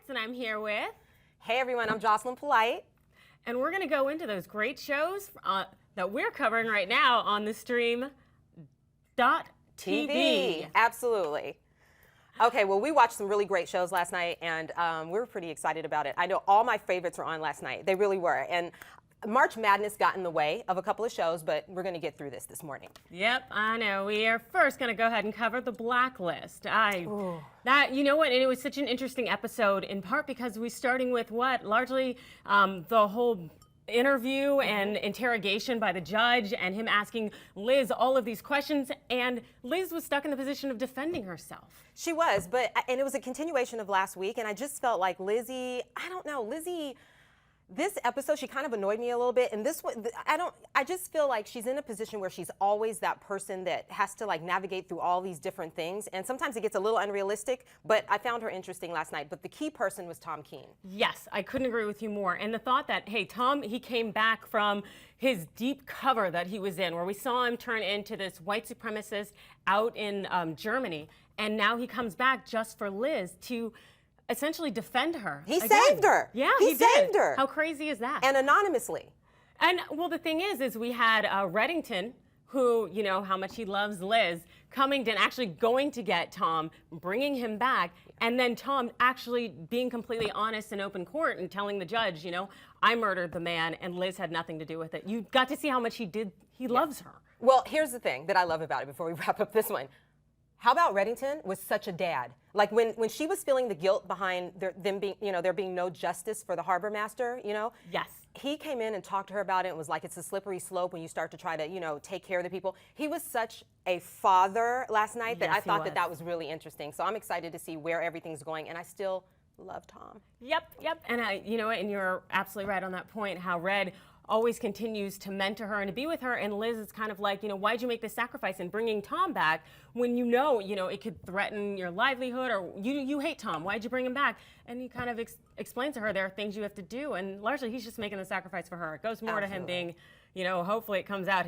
Lawrence, and I'm here with... Hey everyone, I'm Jocelyn Polite. And we're going to go into those great shows that we're covering right now on the stream .tv. Absolutely. Okay, well, we watched some really great shows last night, and we were pretty excited about it. I know all my favorites were on last night. They really were. And March Madness got in the way of a couple of shows, but we're going to get through this morning. Yep, I know. We are first going to go ahead and cover the Blacklist. You know what? And it was such an interesting episode, in part because we're starting with what? Largely the whole interview and interrogation by the judge and him asking Liz all of these questions, and Liz was stuck in the position of defending herself. She was, and it was a continuation of last week, and I just felt like Lizzie, this episode, she kind of annoyed me a little bit, and this one, I just feel like she's in a position where she's always that person that has to like navigate through all these different things, and sometimes it gets a little unrealistic, but I found her interesting last night. But the key person was Tom Keene. Yes, I couldn't agree with you more. And the thought that, hey, Tom, he came back from his deep cover that he was in, where we saw him turn into this white supremacist out in Germany, and now he comes back just for Liz to essentially defend her. He saved her. Yeah, he saved her. How crazy is that? And anonymously. And well, the thing is we had Reddington, who, you know, how much he loves Liz, coming and actually going to get Tom, bringing him back, and then Tom actually being completely honest in open court and telling the judge, you know, I murdered the man and Liz had nothing to do with it. You got to see how much he loves her. Well, here's the thing that I love about it before we wrap up this one. How about Reddington was such a dad? Like when she was feeling the guilt behind there being no justice for the harbor master, you know? Yes. He came in and talked to her about it and was like, it's a slippery slope when you start to try to, you know, take care of the people. He was such a father last night that I thought that was really interesting. So I'm excited to see where everything's going, and I still love Tom. Yep. And you know, and you're absolutely right on that point, how Red always continues to mentor her and to be with her, and Liz is kind of like, you know, why'd you make this sacrifice in bringing Tom back when you know it could threaten your livelihood, or you hate Tom, why'd you bring him back? And he kind of explains to her there are things you have to do, and largely he's just making the sacrifice for her. It goes more to him being, you know, hopefully it comes out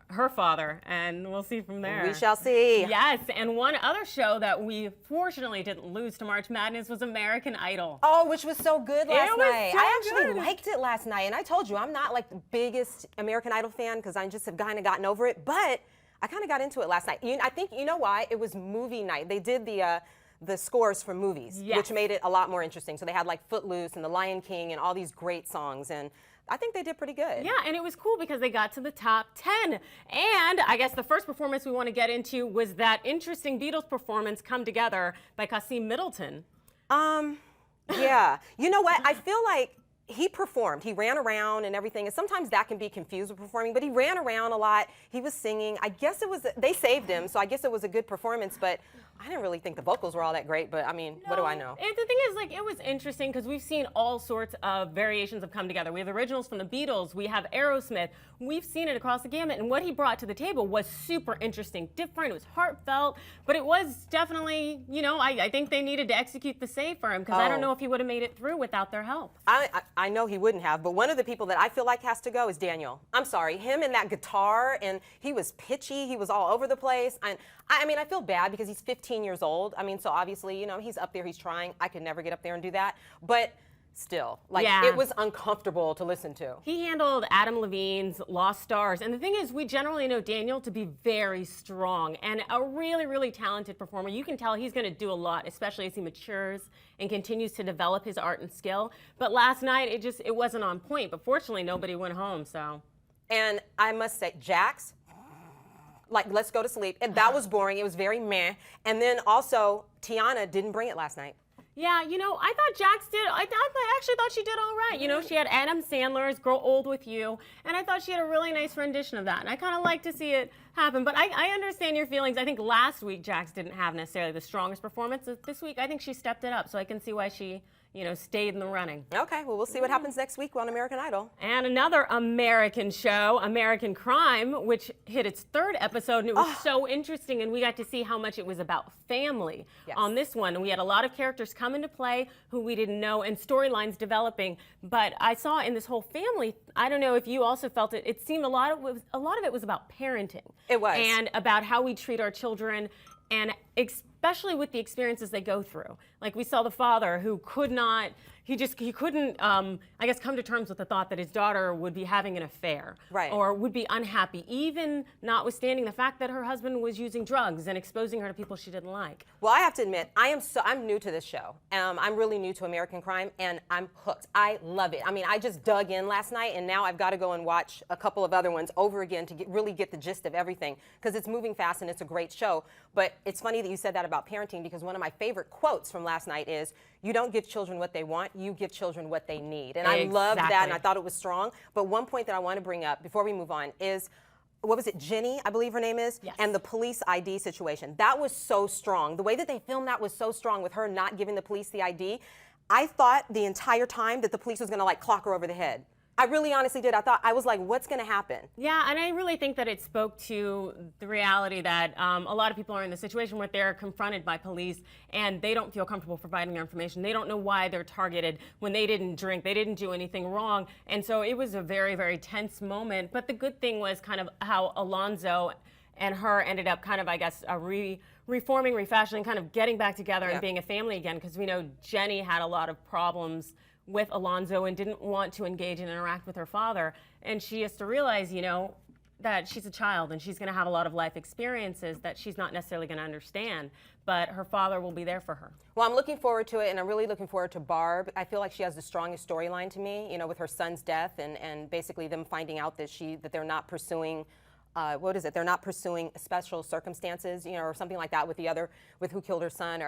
her father, and we'll see from there. We shall see. Yes, and one other show that we fortunately didn't lose to March Madness was American Idol. Oh, which was so good last night. So I actually liked it last night, and I told you I'm not like the biggest American Idol fan because I just have kind of gotten over it, but I kind of got into it last night. I think you know why? It was movie night. They did the scores from movies, which made it a lot more interesting. So they had like Footloose and The Lion King and all these great songs, and I think they did pretty good. Yeah, and it was cool because they got to the top 10. And I guess the first performance we want to get into was that interesting Beatles performance, Come Together, by Kasim Middleton. Yeah. You know what? I feel like he performed. He ran around and everything, and sometimes that can be confused with performing, but he ran around a lot. He was singing. I guess they saved him, so I guess it was a good performance, but I didn't really think the vocals were all that great, but I mean, what do I know? And the thing is, like, it was interesting because we've seen all sorts of variations of Come Together. We have originals from the Beatles, we have Aerosmith, we've seen it across the gamut, and what he brought to the table was super interesting, different, it was heartfelt, but it was definitely, you know, I think they needed to execute the save for him because I don't know if he would have made it through without their help. I know he wouldn't have, but one of the people that I feel like has to go is Daniel. I'm sorry, him and that guitar, and he was pitchy, he was all over the place. And I mean, I feel bad because he's 15 years old. I mean, so obviously, you know, he's up there, he's trying. I could never get up there and do that. But still, like, it was uncomfortable to listen to. He handled Adam Levine's Lost Stars. And the thing is, we generally know Daniel to be very strong and a really, really talented performer. You can tell he's going to do a lot, especially as he matures and continues to develop his art and skill. But last night, it wasn't on point. But fortunately, nobody went home, so. And I must say, Jax, like, let's go to sleep. And that was boring. It was very meh. And then also, Tiana didn't bring it last night. Yeah, you know, I thought Jax did. I actually thought she did all right. You know, she had Adam Sandler's Grow Old With You, and I thought she had a really nice rendition of that. And I kind of like to see it happen. But I understand your feelings. I think last week Jax didn't have necessarily the strongest performance. This week, I think she stepped it up. So I can see why she, you know, stayed in the running. Okay, well, we'll see what happens next week on American Idol. And another American show, American Crime, which hit its third episode, and it was so interesting, and we got to see how much it was about family on this one. And we had a lot of characters come into play who we didn't know, and storylines developing. But I saw in this whole family, I don't know if you also felt it, it seemed a lot of it was about parenting. It was. And about how we treat our children, and especially with the experiences they go through. Like we saw the father who could not, he couldn't, I guess, come to terms with the thought that his daughter would be having an affair. Right. Or would be unhappy, even notwithstanding the fact that her husband was using drugs and exposing her to people she didn't like. Well, I have to admit, I'm new to this show. I'm really new to American crime, and I'm hooked. I love it. I mean, I just dug in last night, and now I've got to go and watch a couple of other ones over again to really get the gist of everything, because it's moving fast and it's a great show. But it's funny that you said that about parenting, because one of my favorite quotes from last night is, "You don't give children what they want, you give children what they need." And I loved that, and I thought it was strong. But one point that I want to bring up before we move on is, what was it, Jenny, I believe her name is? Yes. And the police ID situation. That was so strong. The way that they filmed that was so strong, with her not giving the police the ID. I thought the entire time that the police was gonna like clock her over the head. I really honestly did. I was like, what's gonna happen? Yeah, and I really think that it spoke to the reality that a lot of people are in the situation where they're confronted by police and they don't feel comfortable providing their information. They don't know why they're targeted when they didn't drink, they didn't do anything wrong. And so it was a very, very tense moment. But the good thing was kind of how Alonzo and her ended up kind of, I guess, reforming, refashioning, kind of getting back together and being a family again, because we know Jenny had a lot of problems with Alonzo and didn't want to engage and interact with her father. And she has to realize, you know, that she's a child and she's going to have a lot of life experiences that she's not necessarily going to understand, but her father will be there for her. Well, I'm looking forward to it, and I'm really looking forward to Barb. I feel like she has the strongest storyline to me, you know, with her son's death and basically them finding out that they're not pursuing what is it? They're not pursuing special circumstances, you know, or something like that with who killed her son,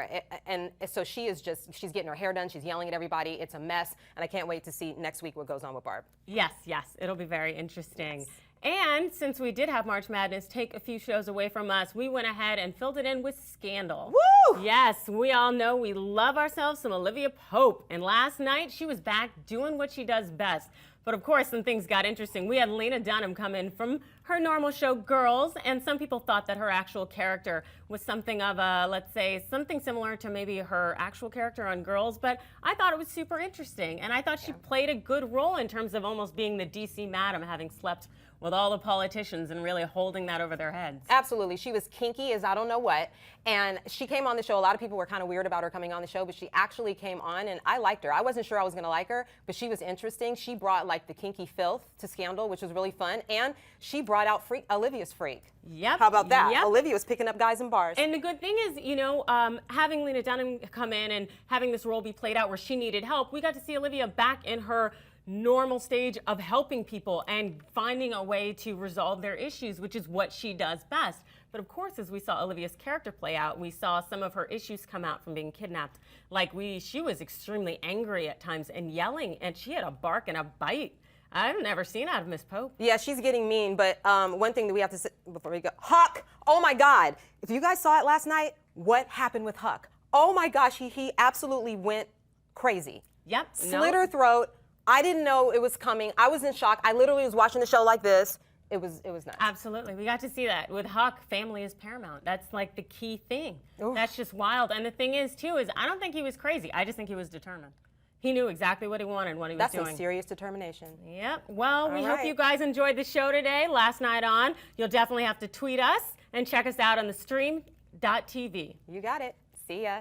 and so she's getting her hair done, she's yelling at everybody. It's a mess, and I can't wait to see next week what goes on with Barb. Yes, it'll be very interesting. Yes. And since we did have March Madness take a few shows away from us, we went ahead and filled it in with Scandal. Woo! Yes, we all know we love ourselves some Olivia Pope, and last night she was back doing what she does best. But of course, some things got interesting. We had Lena Dunham come in from her normal show, Girls, and some people thought that her actual character was something of a, let's say, something similar to maybe her actual character on Girls, but I thought it was super interesting, and I thought she played a good role in terms of almost being the DC madam, having slept with all the politicians and really holding that over their heads. Absolutely. She was kinky as I don't know what, and she came on the show. A lot of people were kind of weird about her coming on the show, but she actually came on, and I liked her. I wasn't sure I was going to like her, but she was interesting. She brought like the kinky filth to Scandal, which was really fun, and she brought out Olivia's freak. Yep. How about that? Yep. Olivia was picking up guys in bars. And the good thing is, you know, having Lena Dunham come in and having this role be played out where she needed help, we got to see Olivia back in her normal stage of helping people and finding a way to resolve their issues, which is what she does best. But of course, as we saw Olivia's character play out, we saw some of her issues come out from being kidnapped. Like she was extremely angry at times and yelling, and she had a bark and a bite I've never seen out of Miss Pope. Yeah, she's getting mean, but one thing that we have to say before we go, Huck, oh my God. If you guys saw it last night, what happened with Huck? Oh my gosh, he absolutely went crazy. Yep. Slit her throat. I didn't know it was coming. I was in shock. I literally was watching the show like this. It was nuts. Absolutely. We got to see that. With Huck, family is paramount. That's like the key thing. Oof. That's just wild. And the thing is, too, is I don't think he was crazy. I just think he was determined. He knew exactly what he wanted, what he was doing. That's some serious determination. Yep. Well, we hope you guys enjoyed the show today, last night on. You'll definitely have to tweet us and check us out on the stream.tv. You got it. See ya.